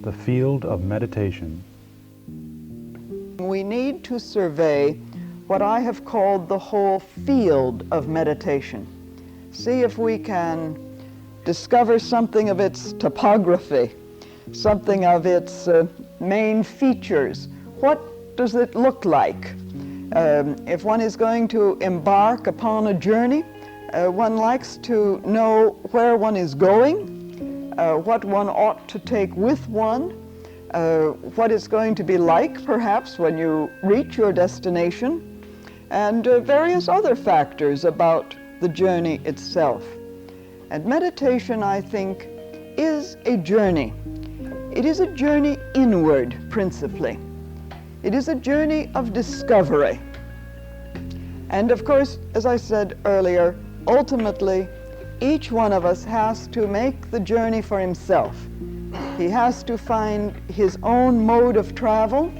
the field of meditation. We need to survey what I have called the whole field of meditation. See if we can discover something of its topography, something of its main features. What does it look like? If one is going to embark upon a journey, one likes to know where one is going, what one ought to take with one, what it's going to be like perhaps when you reach your destination, and various other factors about the journey itself. And meditation, I think, is a journey. It is a journey inward, principally. It is a journey of discovery. And of course, as I said earlier, ultimately, each one of us has to make the journey for himself. He has to find his own mode of travel.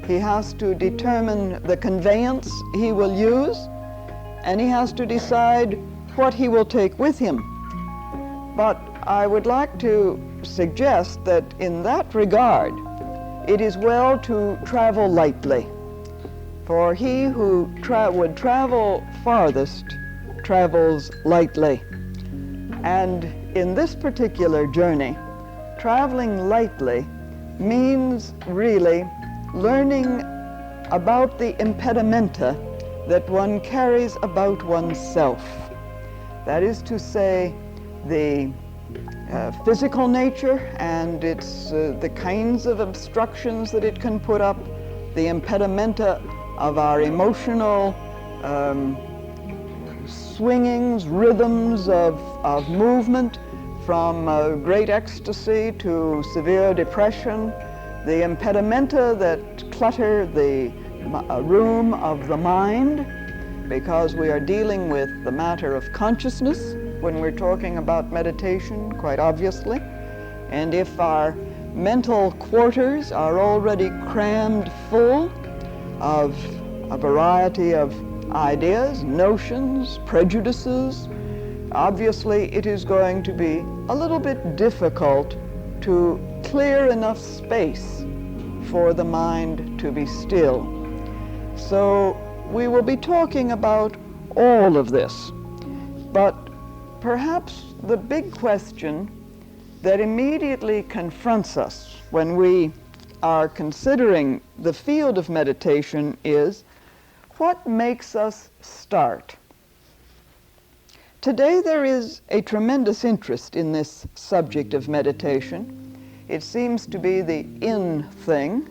He has to determine the conveyance he will use, and he has to decide what he will take with him. But I would like to suggest that in that regard, it is well to travel lightly. For he who would travel farthest travels lightly. And in this particular journey, traveling lightly means really learning about the impedimenta that one carries about oneself. That is to say, the physical nature and its the kinds of obstructions that it can put up, the impedimenta of our emotional swingings, rhythms of movement, from great ecstasy to severe depression, the impedimenta that clutter the room of the mind, because we are dealing with the matter of consciousness when we're talking about meditation, quite obviously. And if our mental quarters are already crammed full of a variety of ideas, notions, prejudices, obviously it is going to be a little bit difficult to clear enough space for the mind to be still. So we will be talking about all of this, but perhaps the big question that immediately confronts us when we are considering the field of meditation is, what makes us start? Today there is a tremendous interest in this subject of meditation. It seems to be the in thing.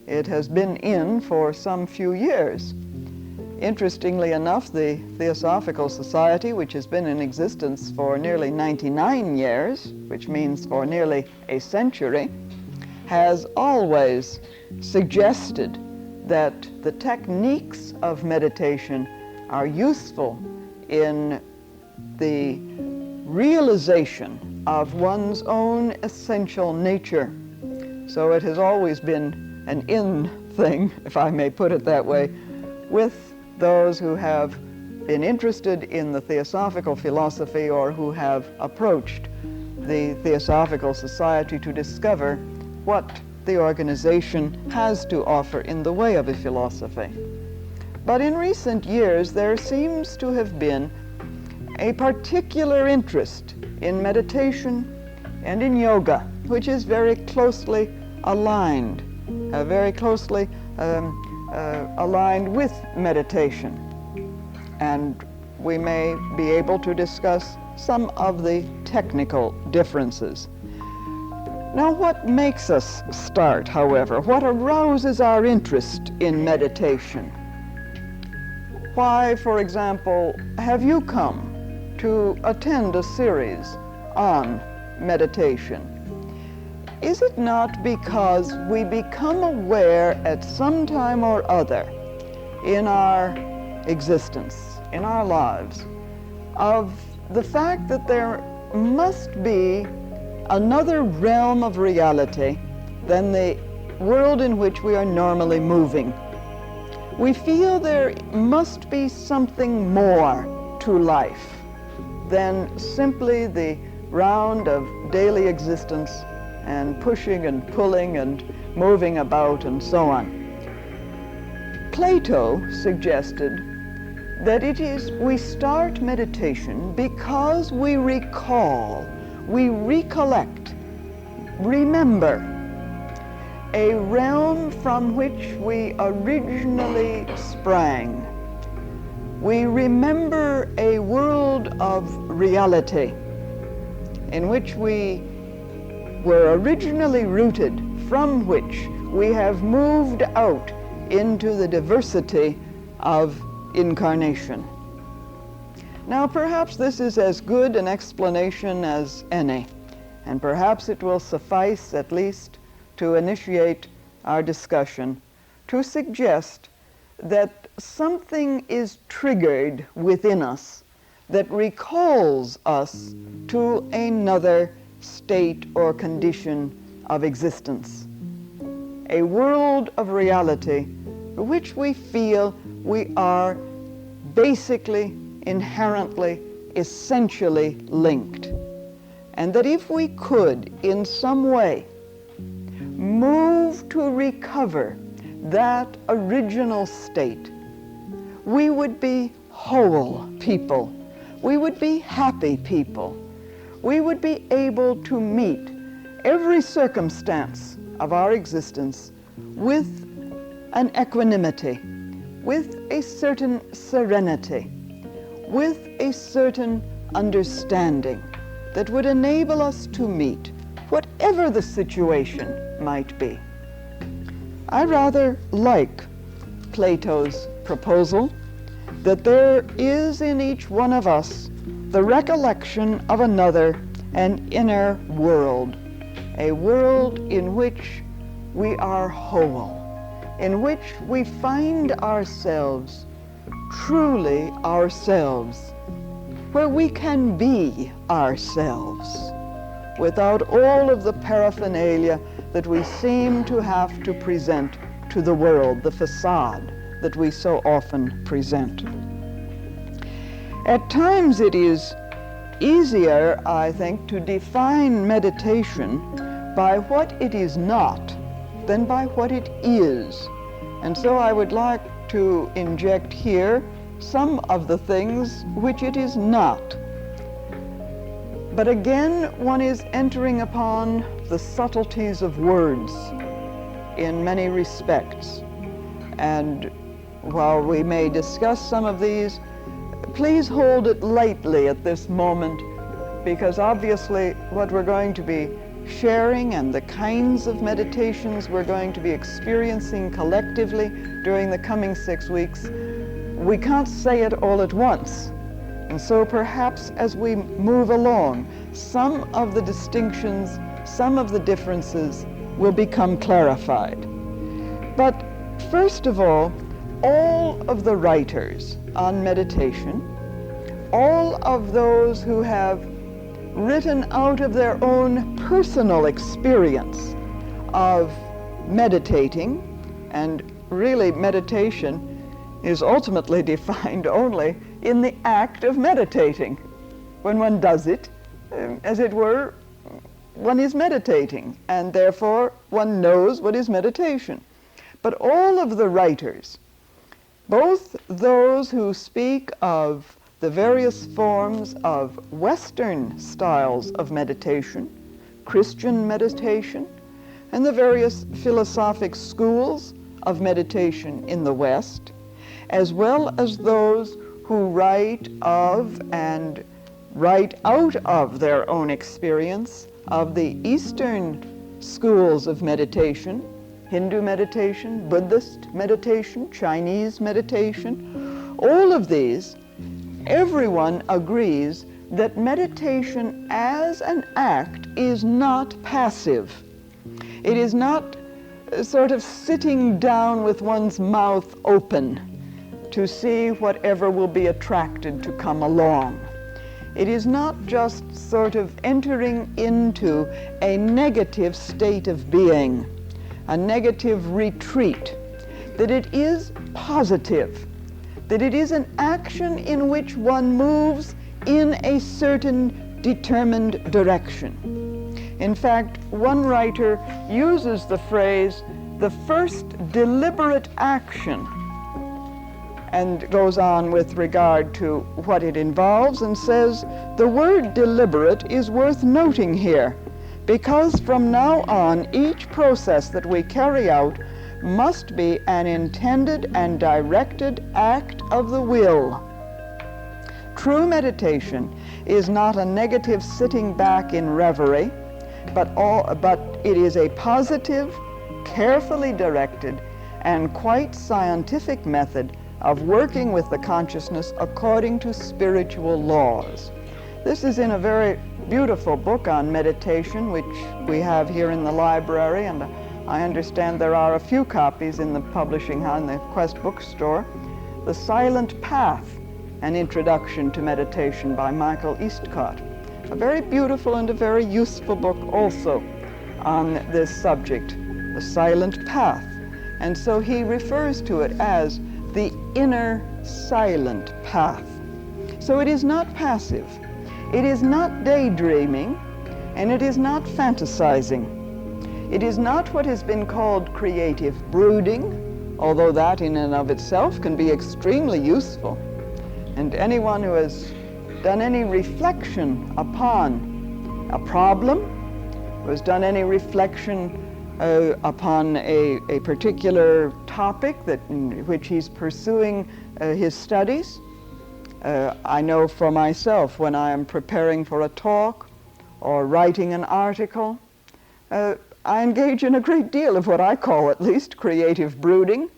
It has been in for some few years. Interestingly enough, the Theosophical Society, which has been in existence for nearly 99 years, which means for nearly a century, has always suggested that the techniques of meditation are useful in the realization of one's own essential nature. So it has always been an in thing, if I may put it that way, with those who have been interested in the Theosophical philosophy or who have approached the Theosophical Society to discover what the organization has to offer in the way of a philosophy. But in recent years, there seems to have been a particular interest in meditation and in yoga, which is very closely aligned, aligned with meditation. And we may be able to discuss some of the technical differences. Now, what makes us start, however? What arouses our interest in meditation? Why, for example, have you come to attend a series on meditation? Is it not because we become aware at some time or other in our existence, in our lives, of the fact that there must be another realm of reality than the world in which we are normally moving? We feel there must be something more to life than simply the round of daily existence and pushing and pulling and moving about and so on. Plato suggested that we start meditation because we recall, we recollect, remember a realm from which we originally sprang. We remember a world of reality in which we were originally rooted, from which we have moved out into the diversity of incarnation. Now, perhaps this is as good an explanation as any, and perhaps it will suffice at least to initiate our discussion, to suggest that something is triggered within us that recalls us to another state or condition of existence, a world of reality which we feel we are basically, inherently, essentially linked. And that if we could, in some way, move to recover that original state, we would be whole people. We would be happy people. We would be able to meet every circumstance of our existence with an equanimity, with a certain serenity, with a certain understanding that would enable us to meet whatever the situation might be. I rather like Plato's proposal that there is in each one of us the recollection of another, an inner world, a world in which we are whole, in which we find ourselves truly ourselves, where we can be ourselves without all of the paraphernalia that we seem to have to present to the world, the facade that we so often present. At times it is easier, I think, to define meditation by what it is not than by what it is. And so I would like to inject here some of the things which it is not. But again, one is entering upon the subtleties of words in many respects. And while we may discuss some of these, please hold it lightly at this moment, because obviously what we're going to be sharing and the kinds of meditations we're going to be experiencing collectively during the coming 6 weeks, we can't say it all at once. And so perhaps as we move along, some of the distinctions, some of the differences will become clarified. But first of all of the writers on meditation, all of those who have written out of their own personal experience of meditating, and really meditation is ultimately defined only in the act of meditating. When one does it, as it were, one is meditating, and therefore one knows what is meditation. But all of the writers, both those who speak of the various forms of Western styles of meditation, Christian meditation, and the various philosophic schools of meditation in the West, as well as those who write of and write out of their own experience of the Eastern schools of meditation, Hindu meditation, Buddhist meditation, Chinese meditation, all of these, everyone agrees that meditation as an act is not passive. It is not sort of sitting down with one's mouth open to see whatever will be attracted to come along. It is not just sort of entering into a negative state of being, a negative retreat, that it is positive, that it is an action in which one moves in a certain determined direction. In fact, one writer uses the phrase, the first deliberate action, and goes on with regard to what it involves and says, the word deliberate is worth noting here, because from now on, each process that we carry out must be an intended and directed act of the will. True meditation is not a negative sitting back in reverie, but it is a positive, carefully directed, and quite scientific method of working with the consciousness according to spiritual laws. This is in a very beautiful book on meditation, which we have here in the library, and I understand there are a few copies in the publishing house, in the Quest bookstore. The Silent Path, an Introduction to Meditation by Michael Eastcott. A very beautiful and a very useful book also on this subject, The Silent Path. And so he refers to it as the inner silent path. So it is not passive, it is not daydreaming, and it is not fantasizing. It is not what has been called creative brooding, although that in and of itself can be extremely useful. And anyone who has done any reflection upon a problem, who has done any reflection upon a particular topic in which he's pursuing his studies. I know for myself, when I am preparing for a talk or writing an article, I engage in a great deal of what I call, at least, creative brooding.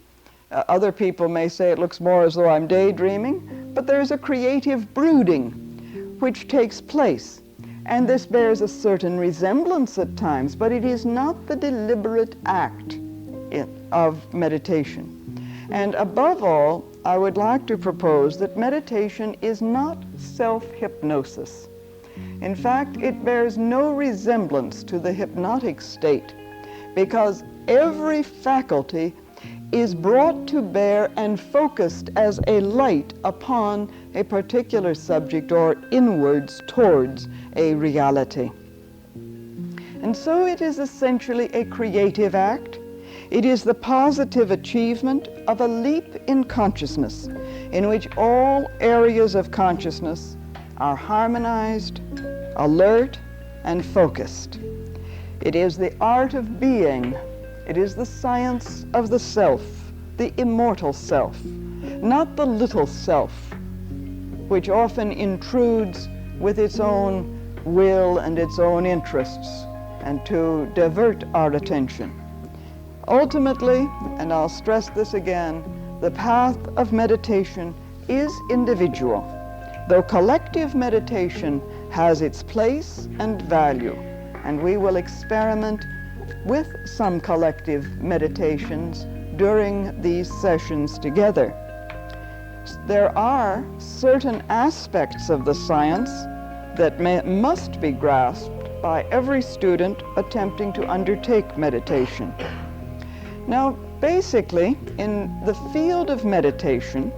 Other people may say it looks more as though I'm daydreaming, but there's a creative brooding which takes place. And this bears a certain resemblance at times, but it is not the deliberate act of meditation. And above all, I would like to propose that meditation is not self-hypnosis. In fact, it bears no resemblance to the hypnotic state, because every faculty is brought to bear and focused as a light upon a particular subject or inwards towards a reality. And so it is essentially a creative act. It is the positive achievement of a leap in consciousness in which all areas of consciousness are harmonized, alert, and focused. It is the art of being. It is the science of the self, the immortal self, not the little self, which often intrudes with its own will and its own interests, and to divert our attention. Ultimately, and I'll stress this again, the path of meditation is individual, though collective meditation has its place and value, and we will experiment with some collective meditations during these sessions together. There are certain aspects of the science that must be grasped by every student attempting to undertake meditation. Now, basically, in the field of meditation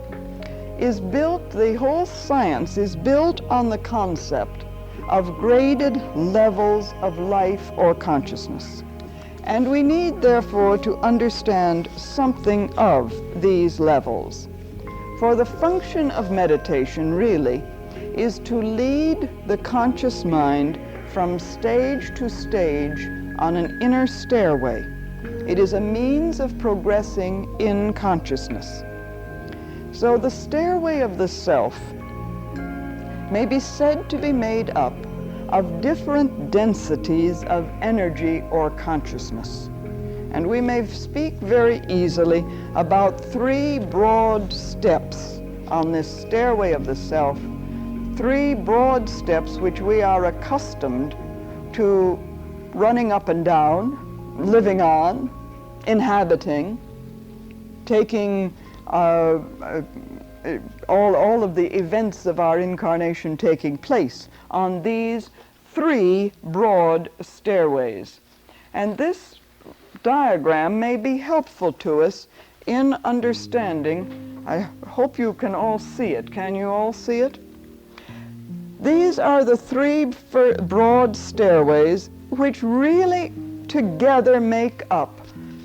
the whole science is built on the concept of graded levels of life or consciousness. And we need, therefore, to understand something of these levels. For the function of meditation, really, is to lead the conscious mind from stage to stage on an inner stairway. It is a means of progressing in consciousness. So the stairway of the self may be said to be made up of different densities of energy or consciousness. And we may speak very easily about three broad steps on this stairway of the self, three broad steps which we are accustomed to running up and down, living on, inhabiting, taking all of the events of our incarnation taking place on these three broad stairways. And this diagram may be helpful to us in understanding. I hope you can all see it. Can you all see it? These are the three broad stairways which really together make up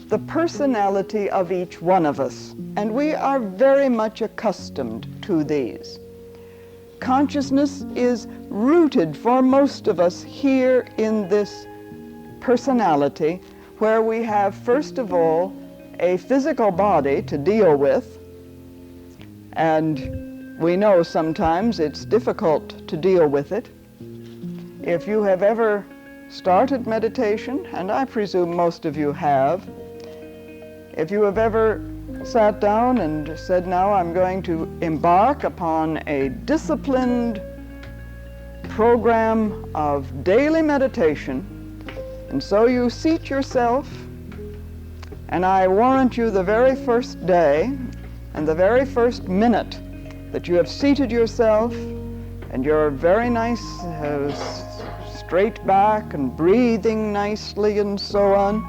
the personality of each one of us. And we are very much accustomed to these. Consciousness is rooted for most of us here in this personality, where we have, first of all, a physical body to deal with, and we know sometimes it's difficult to deal with it. If you have ever started meditation, and I presume most of you have, if you have ever sat down and said, now I'm going to embark upon a disciplined program of daily meditation, and so you seat yourself, and I warrant you the very first day and the very first minute that you have seated yourself and you're very nice, straight back and breathing nicely and so on.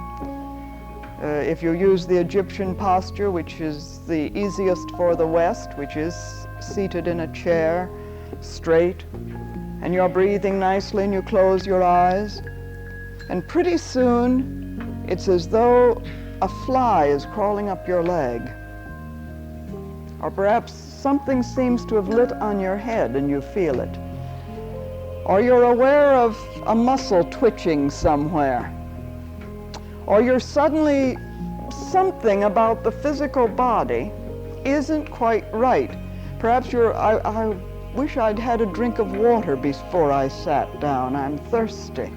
If you use the Egyptian posture, which is the easiest for the West, which is seated in a chair, straight, and you're breathing nicely and you close your eyes, and pretty soon it's as though a fly is crawling up your leg, or perhaps something seems to have lit on your head and you feel it, or you're aware of a muscle twitching somewhere, or you're suddenly, something about the physical body isn't quite right. Perhaps I wish I'd had a drink of water before I sat down, I'm thirsty.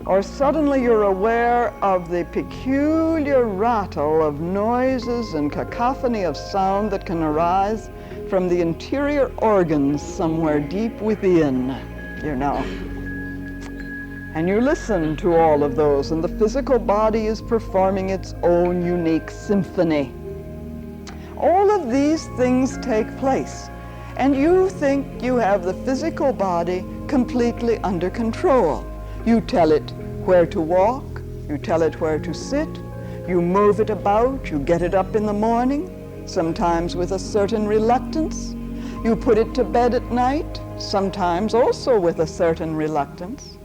Or suddenly you're aware of the peculiar rattle of noises and cacophony of sound that can arise from the interior organs somewhere deep within, you know. And you listen to all of those, and the physical body is performing its own unique symphony. All of these things take place, and you think you have the physical body completely under control. You tell it where to walk, you tell it where to sit, you move it about, you get it up in the morning, sometimes with a certain reluctance. You put it to bed at night, sometimes also with a certain reluctance.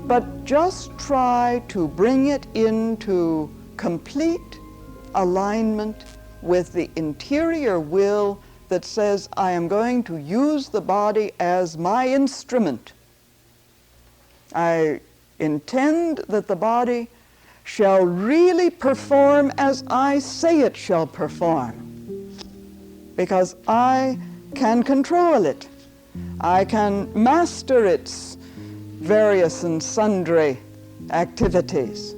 But just try to bring it into complete alignment with the interior will that says, I am going to use the body as my instrument. I intend that the body shall really perform as I say it shall perform, because I can control it. I can master its various and sundry activities.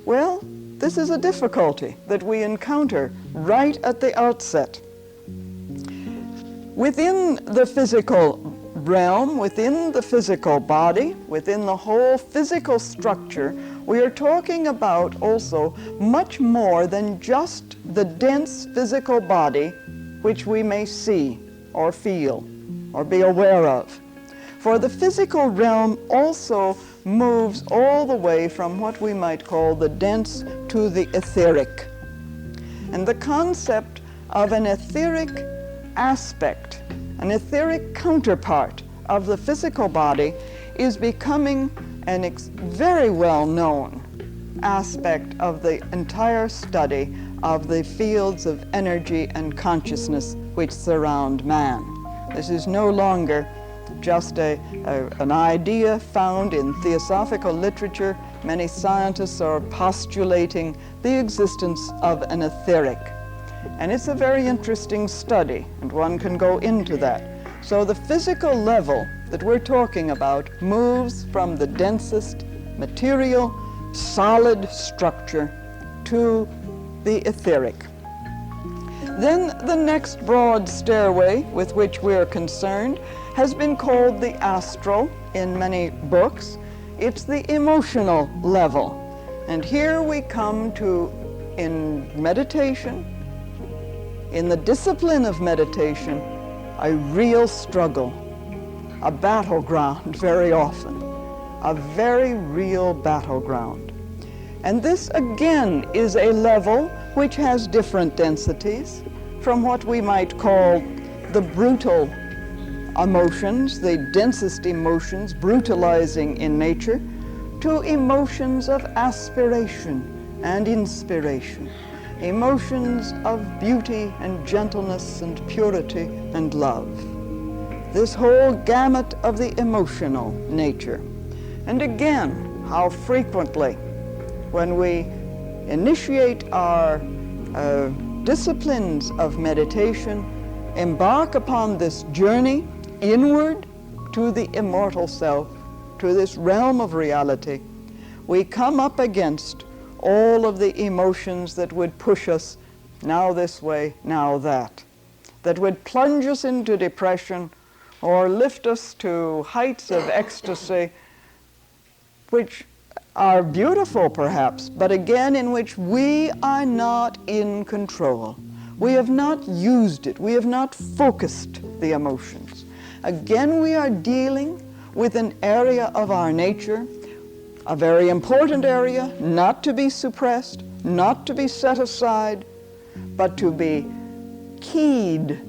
Well, this is a difficulty that we encounter right at the outset. Within the physical realm, within the physical body, within the whole physical structure, we are talking about also much more than just the dense physical body which we may see or feel or be aware of. For the physical realm also moves all the way from what we might call the dense to the etheric. And the concept of an etheric aspect, an etheric counterpart of the physical body, is becoming a very well-known aspect of the entire study of the fields of energy and consciousness which surround man. This is no longer just an idea found in theosophical literature. Many scientists are postulating the existence of an etheric. And it's a very interesting study, and one can go into that. So the physical level that we're talking about moves from the densest material, solid structure to the etheric. Then the next broad stairway with which we're concerned has been called the astral in many books. It's the emotional level. And here we come to, in meditation, in the discipline of meditation, a real struggle, a battleground very often, a very real battleground. And this again is a level which has different densities from what we might call the brutal emotions, the densest emotions, brutalizing in nature, to emotions of aspiration and inspiration, emotions of beauty and gentleness and purity and love. This whole gamut of the emotional nature. And again, how frequently when we initiate our disciplines of meditation, embark upon this journey inward to the immortal self, to this realm of reality, we come up against all of the emotions that would push us now this way, now that would plunge us into depression or lift us to heights of ecstasy, which are beautiful perhaps, but again in which we are not in control. We have not used it. We have not focused the emotions. Again, we are dealing with an area of our nature, a very important area, not to be suppressed, not to be set aside, but to be keyed,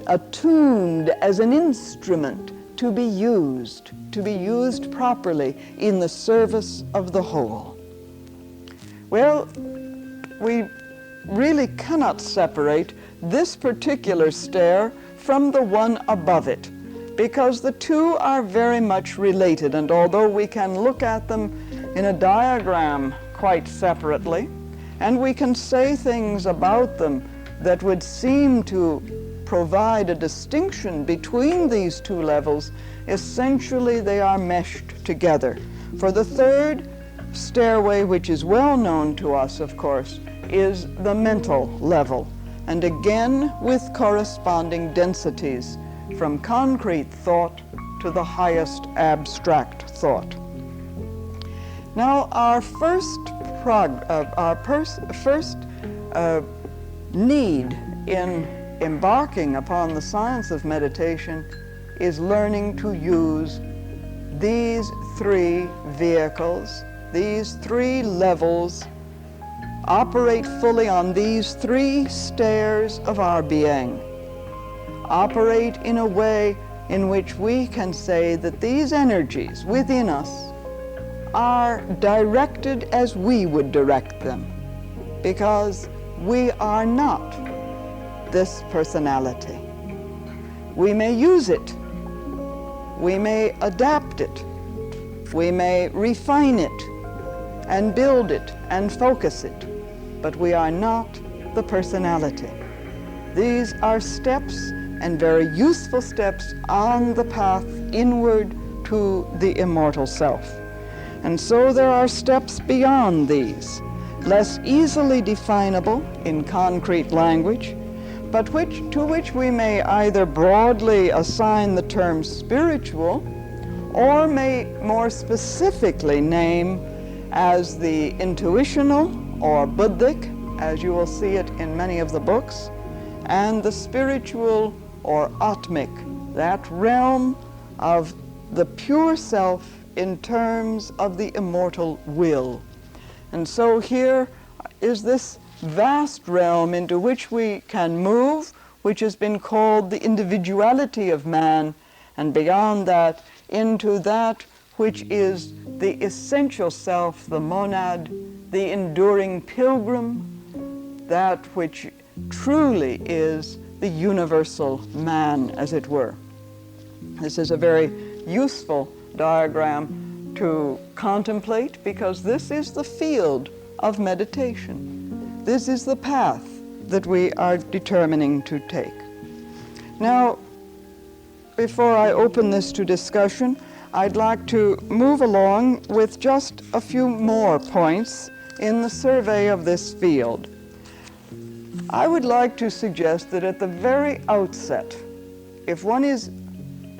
attuned as an instrument to be used properly in the service of the whole. Well, we really cannot separate this particular stair from the one above it, because the two are very much related, and although we can look at them in a diagram quite separately, and we can say things about them that would seem to provide a distinction between these two levels, essentially they are meshed together. For the third stairway, which is well known to us, of course, is the mental level, and again with corresponding densities from concrete thought to the highest abstract thought. Now, our first need in embarking upon the science of meditation is learning to use these three vehicles, these three levels, operate fully on these three stairs of our being. Operate in a way in which we can say that these energies within us are directed as we would direct them, because we are not this personality. We may use it, we may adapt it, we may refine it and build it and focus it, but we are not the personality. These are steps, and very useful steps, on the path inward to the immortal self. And so there are steps beyond these, less easily definable in concrete language, but to which we may either broadly assign the term spiritual, or may more specifically name as the intuitional or buddhic, as you will see it in many of the books, and the spiritual or atmic, that realm of the pure self in terms of the immortal will. And so here is this vast realm into which we can move, which has been called the individuality of man, and beyond that into that which is the essential self, the monad, the enduring pilgrim, that which truly is the universal man, as it were. This is a very useful diagram to contemplate, because this is the field of meditation. This is the path that we are determining to take. Now, before I open this to discussion, I'd like to move along with just a few more points in the survey of this field. I would like to suggest that at the very outset, if one is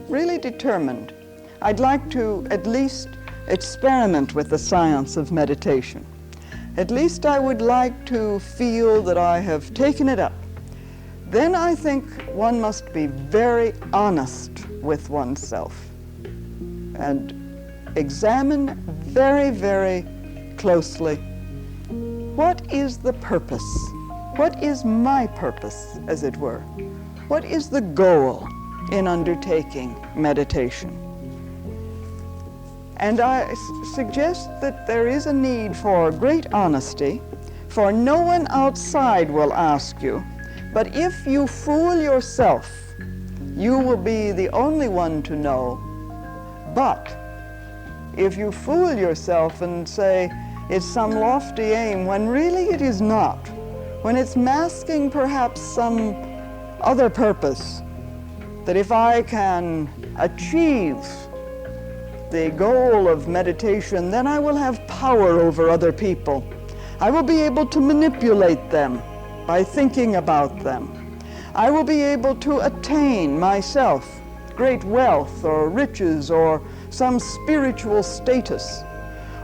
really determined, I'd like to at least experiment with the science of meditation. At least I would like to feel that I have taken it up. Then I think one must be very honest with oneself and examine very, very closely, what is the purpose? What is my purpose, as it were? What is the goal in undertaking meditation? And I suggest that there is a need for great honesty, for no one outside will ask you. But if you fool yourself, you will be the only one to know. But if you fool yourself and say it's some lofty aim when really it is not, when it's masking perhaps some other purpose, that if I can achieve the goal of meditation, then I will have power over other people. I will be able to manipulate them by thinking about them. I will be able to attain myself great wealth or riches or some spiritual status,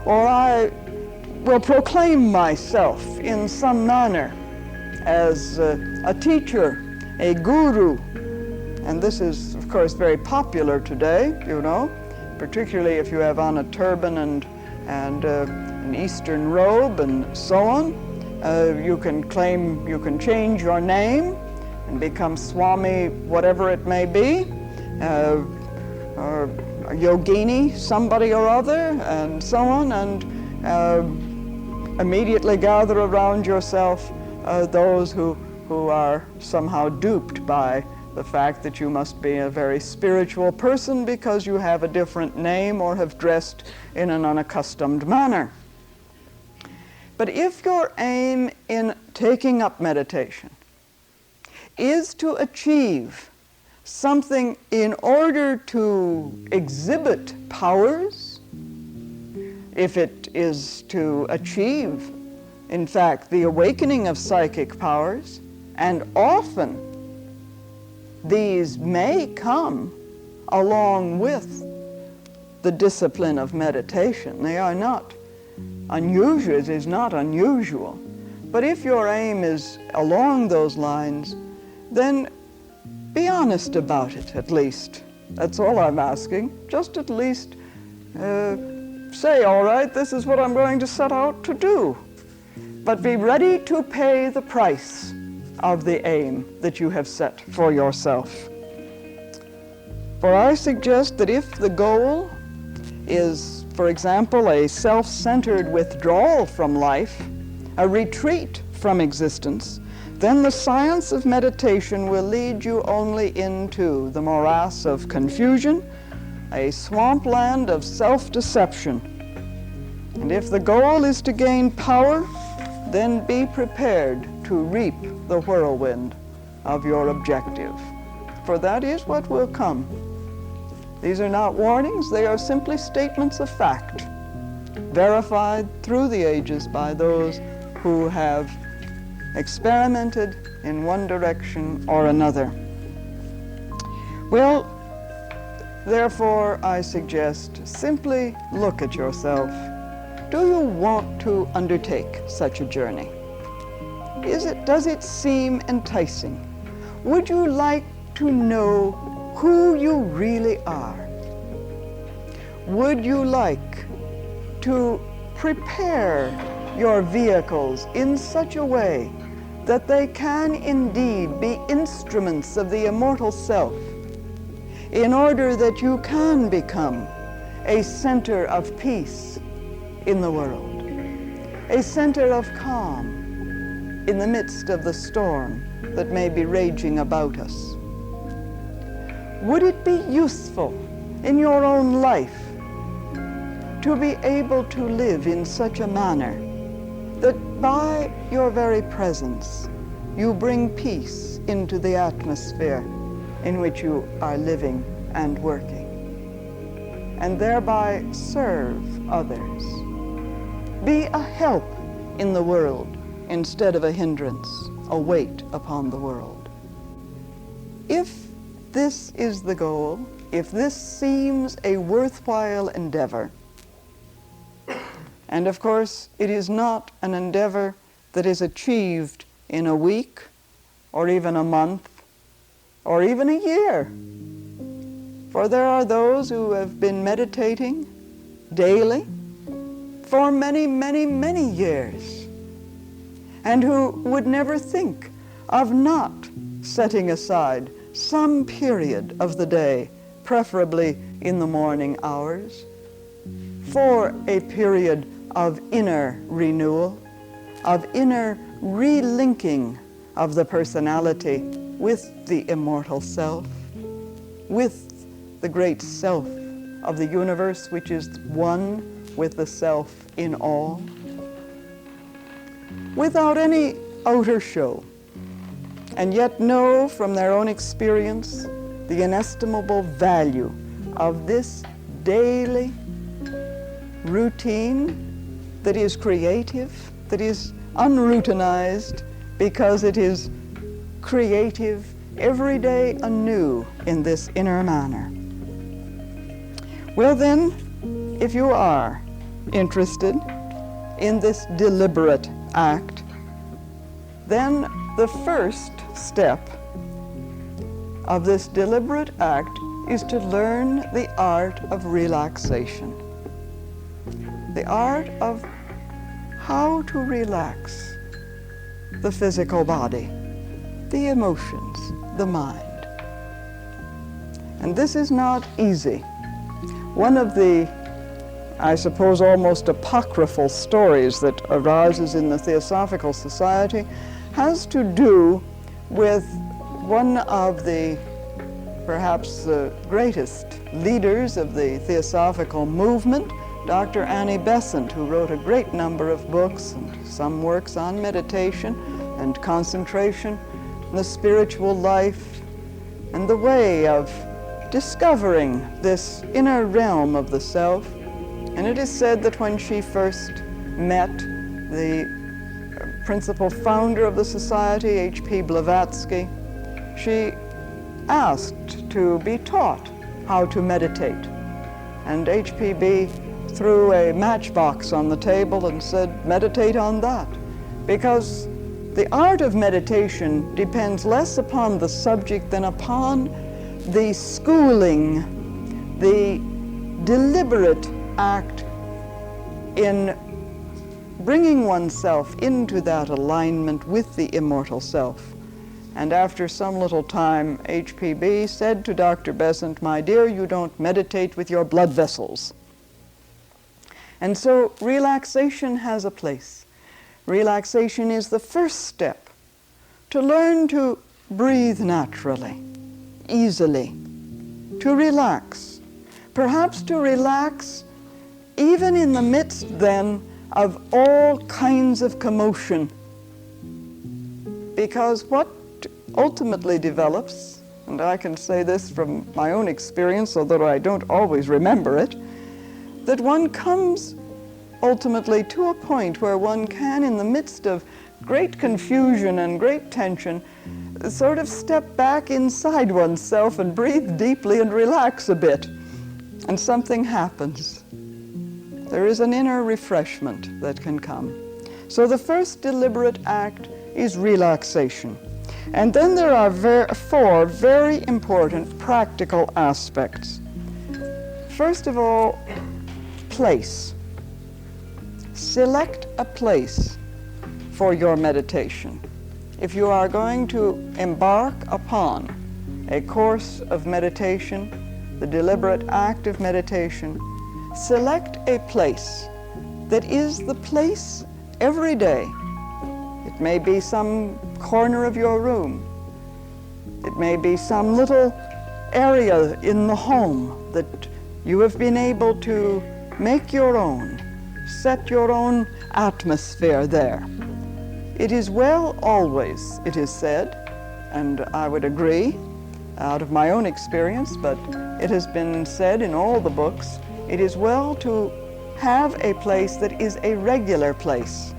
or I will proclaim myself in some manner as a teacher, a guru. And this is, of course, very popular today, you know, particularly if you have on a turban and an Eastern robe and so on. You can claim, you can change your name and become Swami, whatever it may be, or a yogini, somebody or other, and so on, and immediately gather around yourself those who are somehow duped by the fact that you must be a very spiritual person because you have a different name or have dressed in an unaccustomed manner. But if your aim in taking up meditation is to achieve something in order to exhibit powers, if it is to achieve, in fact, the awakening of psychic powers, and often these may come along with the discipline of meditation. They are not unusual, it is not unusual. But if your aim is along those lines, then be honest about it, at least. That's all I'm asking. Just at least say, all right, this is what I'm going to set out to do. But be ready to pay the price of the aim that you have set for yourself. For I suggest that if the goal is, for example, a self-centered withdrawal from life, a retreat from existence, then the science of meditation will lead you only into the morass of confusion, a swampland of self-deception. And if the goal is to gain power, then be prepared to reap the whirlwind of your objective, for that is what will come. These are not warnings, they are simply statements of fact, verified through the ages by those who have experimented in one direction or another. Well, therefore, I suggest simply look at yourself. Do you want to undertake such a journey? Does it seem enticing? Would you like to know who you really are? Would you like to prepare your vehicles in such a way that they can indeed be instruments of the immortal self, in order that you can become a center of peace in the world, a center of calm in the midst of the storm that may be raging about us? Would it be useful in your own life to be able to live in such a manner that by your very presence you bring peace into the atmosphere in which you are living and working, and thereby serve others? Be a help in the world instead of a hindrance, a weight upon the world. If this is the goal, if this seems a worthwhile endeavor, and of course it is not an endeavor that is achieved in a week or even a month or even a year, for there are those who have been meditating daily for many, many, many years, and who would never think of not setting aside some period of the day, preferably in the morning hours, for a period of inner renewal, of inner relinking of the personality with the immortal self, with the great self of the universe, which is one with the self in all, without any outer show, and yet know from their own experience the inestimable value of this daily routine that is creative, that is unroutinized, because it is creative every day anew in this inner manner. Well then, if you are interested in this deliberate act, then the first step of this deliberate act is to learn the art of relaxation. The art of how to relax the physical body, the emotions, the mind. And this is not easy. One of the, I suppose, almost apocryphal stories that arises in the Theosophical Society has to do with one of the perhaps the greatest leaders of the Theosophical movement, Dr. Annie Besant, who wrote a great number of books and some works on meditation and concentration, and the spiritual life, and the way of discovering this inner realm of the self. And it is said that when she first met the principal founder of the society, H.P. Blavatsky, she asked to be taught how to meditate. And HPB threw a matchbox on the table and said, meditate on that. Because the art of meditation depends less upon the subject than upon the schooling, the deliberate act in bringing oneself into that alignment with the immortal self. And after some little time, HPB said to Dr. Besant, "My dear, you don't meditate with your blood vessels." And so relaxation has a place. Relaxation is the first step to learn to breathe naturally, easily, to relax. Perhaps to relax even in the midst then of all kinds of commotion. Because what ultimately develops, and I can say this from my own experience, although I don't always remember it, that one comes ultimately to a point where one can, in the midst of great confusion and great tension, sort of step back inside oneself and breathe deeply and relax a bit, and something happens. There is an inner refreshment that can come. So the first deliberate act is relaxation. And then there are four very important practical aspects. First of all, place. Select a place for your meditation. If you are going to embark upon a course of meditation, the deliberate act of meditation, select a place that is the place every day. It may be some corner of your room. It may be some little area in the home that you have been able to make your own, set your own atmosphere there. It is well always, it is said, and I would agree out of my own experience, but it has been said in all the books, it is well to have a place that is a regular place,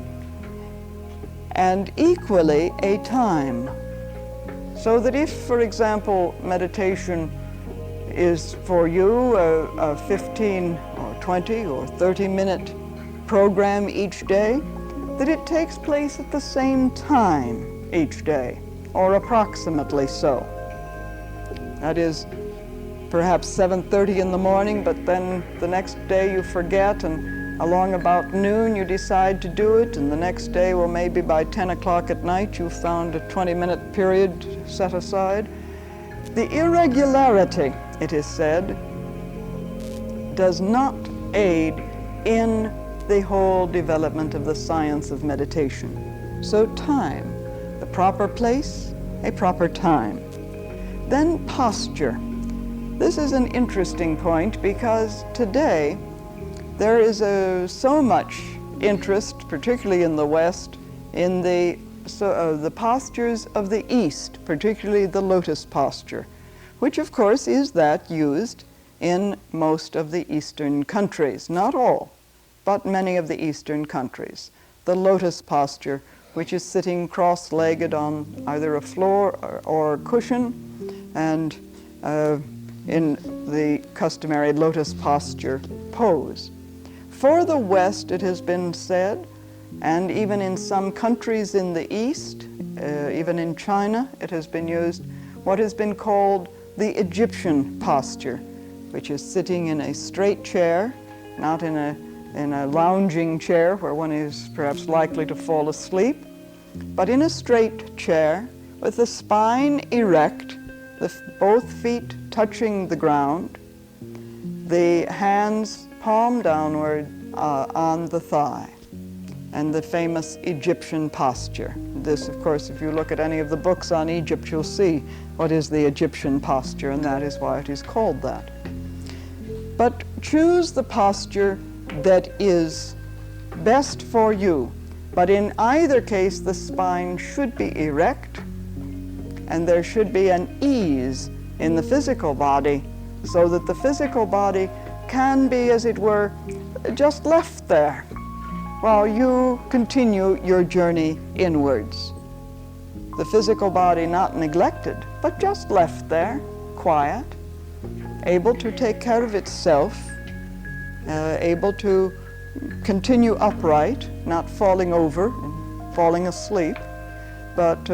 and equally a time. So that if, for example, meditation is for you a 15 or 20 or 30-minute program each day, that it takes place at the same time each day, or approximately so. That is perhaps 7:30 in the morning, but then the next day you forget, and along about noon you decide to do it, and the next day, well, maybe by 10 o'clock at night you've found a 20-minute period set aside. The irregularity, it is said, does not aid in the whole development of the science of meditation. So time, the proper place, a proper time. Then posture. This is an interesting point because today there is so much interest, particularly in the West, in the postures of the East, particularly the lotus posture, which of course is that used in most of the Eastern countries. Not all, but many of the Eastern countries. The lotus posture, which is sitting cross-legged on either a floor or cushion, and in the customary lotus posture pose. For the West, it has been said, and even in some countries in the East, even in China, it has been used, what has been called the Egyptian posture, which is sitting in a straight chair, not in a lounging chair where one is perhaps likely to fall asleep, but in a straight chair with the spine erect, both feet touching the ground, the hands palm downward on the thigh, and the famous Egyptian posture. This, of course, if you look at any of the books on Egypt, you'll see what is the Egyptian posture, and that is why it is called that. But choose the posture that is best for you. But in either case, the spine should be erect, and there should be an ease in the physical body so that the physical body can be, as it were, just left there while you continue your journey inwards. The physical body not neglected, but just left there, quiet, able to take care of itself, able to continue upright, not falling over and falling asleep, but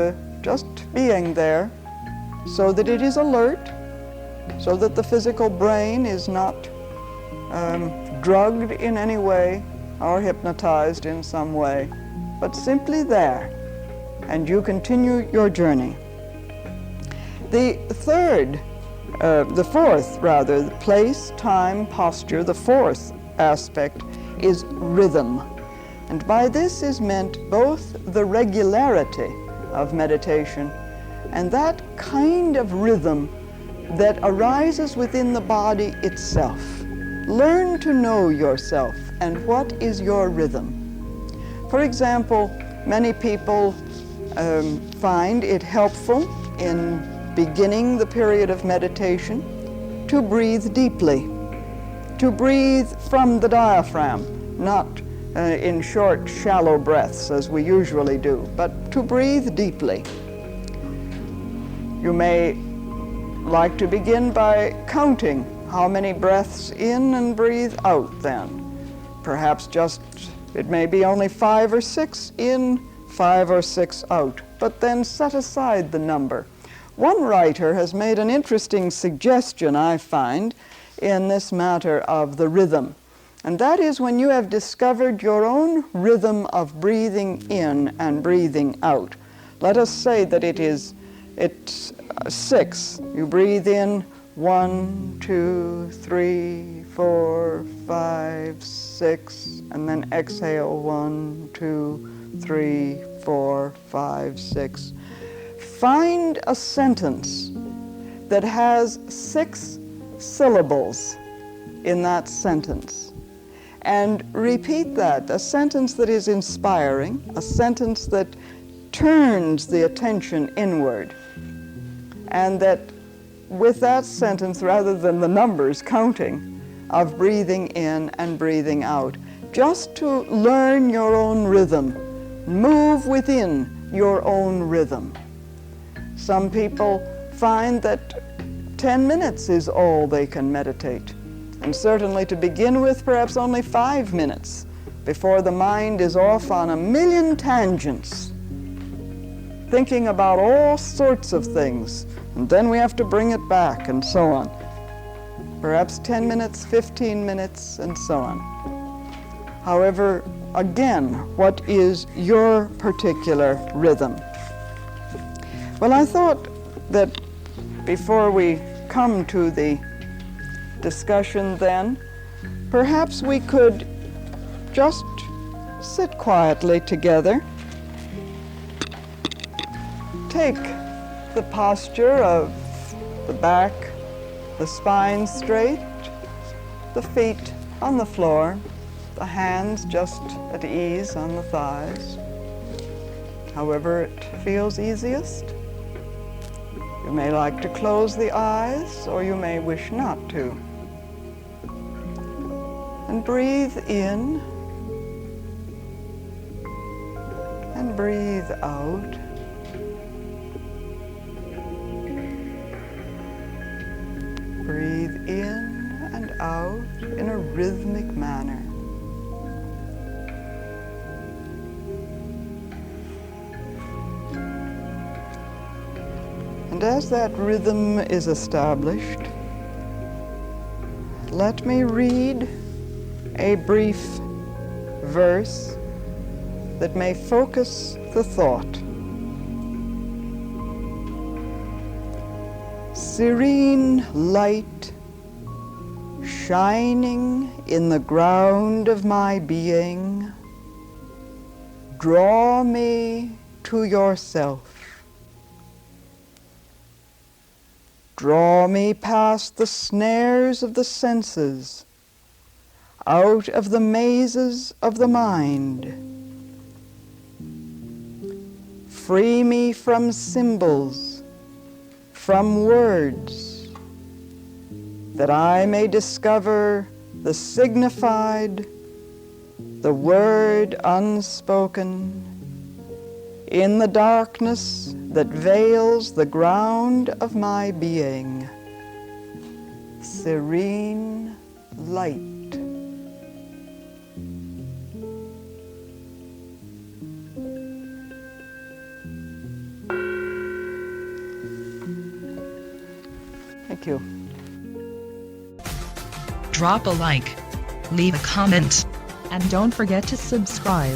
just being there so that it is alert, so that the physical brain is not drugged in any way or hypnotized in some way, but simply there, and you continue your journey. The fourth, the place, time, posture, the fourth aspect is rhythm. And by this is meant both the regularity of meditation and that kind of rhythm that arises within the body itself. Learn to know yourself and what is your rhythm. For example, many people find it helpful in beginning the period of meditation to breathe deeply, to breathe from the diaphragm, not in short, shallow breaths as we usually do, but to breathe deeply. You may like to begin by counting how many breaths in and breathe out then. Perhaps just, it may be only 5 or 6 in, 5 or 6 out, but then set aside the number. One writer has made an interesting suggestion, I find, in this matter of the rhythm. And that is when you have discovered your own rhythm of breathing in and breathing out. Let us say that it's 6. You breathe in 1, 2, 3, 4, 5, 6, and then exhale 1, 2, 3, 4, 5, 6. Find a sentence that has 6 syllables in that sentence and repeat that, a sentence that is inspiring, a sentence that turns the attention inward, and that with that sentence, rather than the numbers counting of breathing in and breathing out, just to learn your own rhythm, move within your own rhythm. Some people find that 10 minutes is all they can meditate, and certainly to begin with, perhaps only 5 minutes before the mind is off on a million tangents, thinking about all sorts of things, and then we have to bring it back and so on. Perhaps 10 minutes, 15 minutes, and so on. However, again, what is your particular rhythm? Well, I thought that before we come to the discussion then, perhaps we could just sit quietly together. Take the posture of the back, the spine straight, the feet on the floor, the hands just at ease on the thighs, however it feels easiest. You may like to close the eyes, or you may wish not to. And breathe in and breathe out. Breathe in and out in a rhythmic manner. And as that rhythm is established, let me read a brief verse that may focus the thought. Serene light shining in the ground of my being, draw me to yourself. Draw me past the snares of the senses, out of the mazes of the mind. Free me from symbols, from words, that I may discover the signified, the word unspoken, in the darkness that veils the ground of my being. Serene light. Thank you. Drop a like, leave a comment, and don't forget to subscribe.